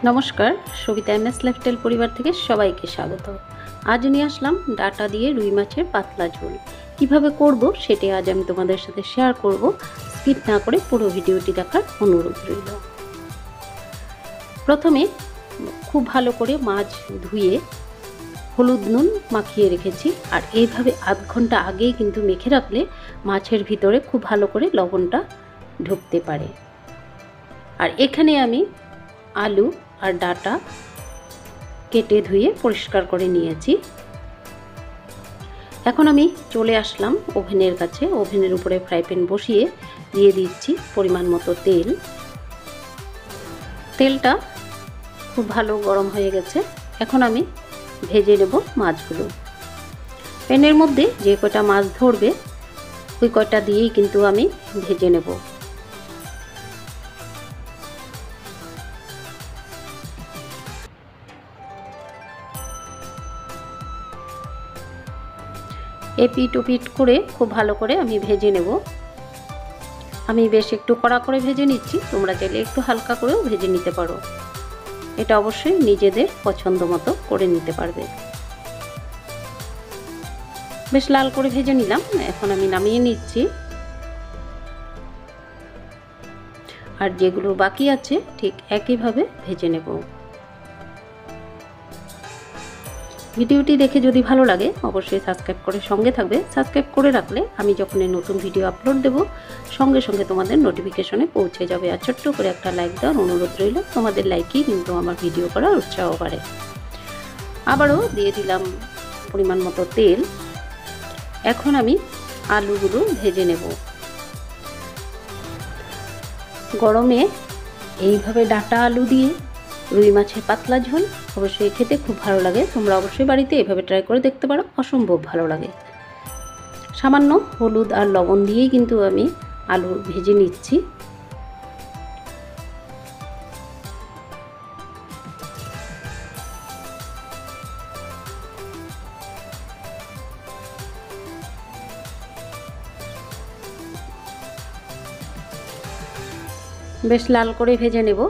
নমস্কার, Sabita.M.S.lifestyle পরিবার থেকে সবাইকে স্বাগত। আজ নিয়ে আসলাম ডাটা দিয়ে রুই মাছের পাতলা ঝোল। কিভাবে করব সেটি আজ আমি তোমাদের সাথে শেয়ার করব। স্কিপ না করে পুরো ভিডিওটি দেখার অনুরোধ রইল। প্রথমে খুব ভালো করে মাছ ধুয়ে হলুদ নুন মাখিয়ে রেখেছি, আর এইভাবে আধ ঘন্টা আগেই কিন্তু মেখে রাখলে মাছের ভিতরে খুব ভালো করে লবণটা ঢুকতে পারে। আর এখানে আমি আলু আর ডাটা কেটে ধুয়ে পরিষ্কার করে নিয়েছি। এখন আমি চলে আসলাম ওভেনের কাছে। ওভেনের উপরে ফ্রাই প্যান বসিয়ে দিয়ে দিচ্ছি পরিমাণ মতো তেল। তেলটা খুব ভালো গরম হয়ে গেছে। এখন আমি ভেজে নেব মাছগুলো। প্যানের মধ্যে যে কয়টা মাছ ধরবে ওই কয়টা দিয়েই কিন্তু আমি ভেজে নেব। এপিট ওপিট করে খুব ভালো করে আমি ভেজে নেব। আমি বেশ একটু কড়া করে ভেজে নিচ্ছি, তোমরা চাইলে একটু হালকা করেও ভেজে নিতে পারো। এটা অবশ্যই নিজেদের পছন্দ মতো করে নিতে পারবে। বেশ লাল করে ভেজে নিলাম। এখন আমি নামিয়ে নিচ্ছি। আর যেগুলো বাকি আছে ঠিক একইভাবে ভেজে নেব। ভিডিওটি দেখে যদি ভালো লাগে অবশ্যই সাবস্ক্রাইব করে সঙ্গে থাকবে। সাবস্ক্রাইব করে রাখলে আমি যখন নতুন ভিডিও আপলোড দেব সঙ্গে সঙ্গে তোমাদের নোটিফিকেশনে পৌঁছে যাবে। আর ছোট্ট করে একটা লাইক দেওয়ার অনুরোধ রইল। তোমাদের লাইকই কিন্তু আমার ভিডিও করার উৎসাহ বাড়ে। আবারও দিয়ে দিলাম পরিমাণ মতো তেল। এখন আমি আলুগুলো ভেজে নেব। গরমে এইভাবে ডাটা আলু দিয়ে রুই মাছের পাতলা ঝোল অবশ্যই খেতে খুব ভালো লাগে। তোমরা অবশ্যই বাড়িতে এভাবে ট্রাই করে দেখতে পারো, অসম্ভব ভালো লাগে। সামান্য হলুদ আর লবণ দিয়েই কিন্তু আমি আলু ভেজে নিচ্ছি। বেশ লাল করে ভেজে নেব।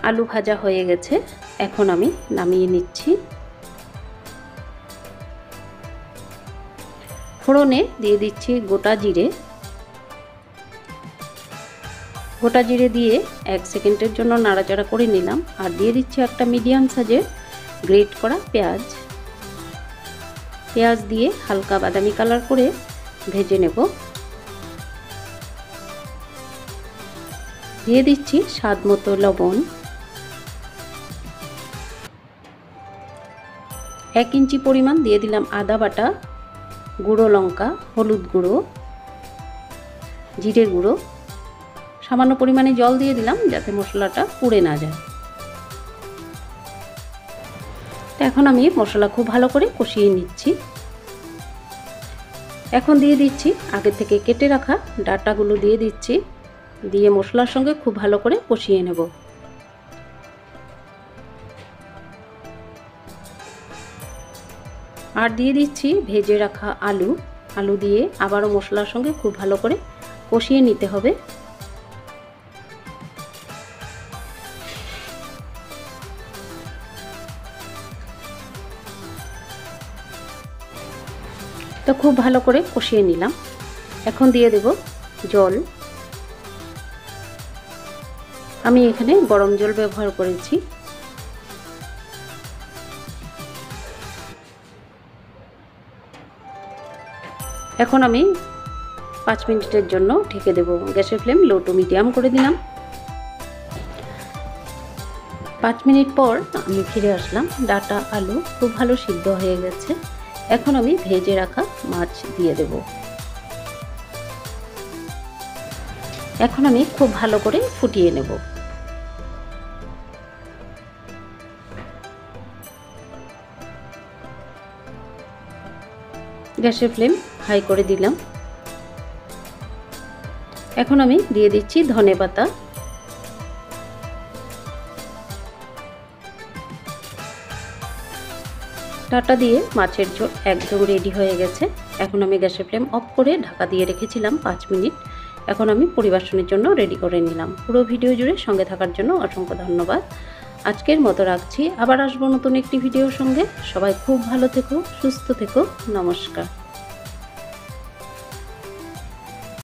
আলু ভাজা হয়ে গেছে, এখন আমি নামিয়ে নিচ্ছি। ফোড়নে দিয়ে দিচ্ছি গোটা জিরে। গোটা জিরে দিয়ে 1 সেকেন্ডের জন্য নাড়াচাড়া করে নিলাম। আর দিয়ে দিচ্ছি একটা মিডিয়াম সাইজের গ্রেট করা পেঁয়াজ। পেঁয়াজ দিয়ে হালকা বাদামি কালার করে ভেজে নেব। দিয়ে দিচ্ছি স্বাদ মতো লবণ। 1 ইঞ্চি পরিমাণ দিয়ে দিলাম আদা বাটা, গুঁড়ো লঙ্কা, হলুদ গুঁড়ো, জিরে গুঁড়ো। সামান্য পরিমাণে জল দিয়ে দিলাম যাতে মশলাটা পুড়ে না যায়। এখন আমি মশলা খুব ভালো করে কষিয়ে নিচ্ছি। এখন দিয়ে দিচ্ছি আগে থেকে কেটে রাখা ডাটাগুলো দিয়ে দিচ্ছি। দিয়ে মশলার সঙ্গে খুব ভালো করে কষিয়ে নেব। আর দিয়ে দিচ্ছি ভেজে রাখা আলু। আলু দিয়ে আবারও মশলার সঙ্গে খুব ভালো করে কষিয়ে নিতে হবে। তো খুব ভালো করে কষিয়ে নিলাম। এখন দিয়ে দেব জল। আমি এখানে গরম জল ব্যবহার করেছি। এখন আমি 5 মিনিটের জন্য ঢেকে দেব। গ্যাসের ফ্লেম লো টু মিডিয়াম করে দিলাম। 5 মিনিট পর আমি ফিরে আসলাম। ডাটা আলু খুব ভালো সিদ্ধ হয়ে গেছে। এখন আমি ভেজে রাখা মাছ দিয়ে দেব। এখন আমি খুব ভালো করে ফুটিয়ে নেব। গ্যাসের ফ্লেম হাই করে দিলাম। এখন আমি দিয়ে দিচ্ছি ধনেপাতা। ডাটা দিয়ে মাছের ঝোল একদম রেডি হয়ে গেছে। এখন আমি গ্যাসের ফ্লেম অফ করে ঢাকা দিয়ে রেখেছিলাম 5 মিনিট। এখন আমি পরিবেশনের জন্য রেডি করে নিলাম। পুরো ভিডিও জুড়ে সঙ্গে থাকার জন্য অসংখ্য ধন্যবাদ। আজকের মতো রাখছি, আবার আসবো নতুন একটি ভিডিওর সঙ্গে। সবাই খুব ভালো থেকো, সুস্থ থেকো। নমস্কার।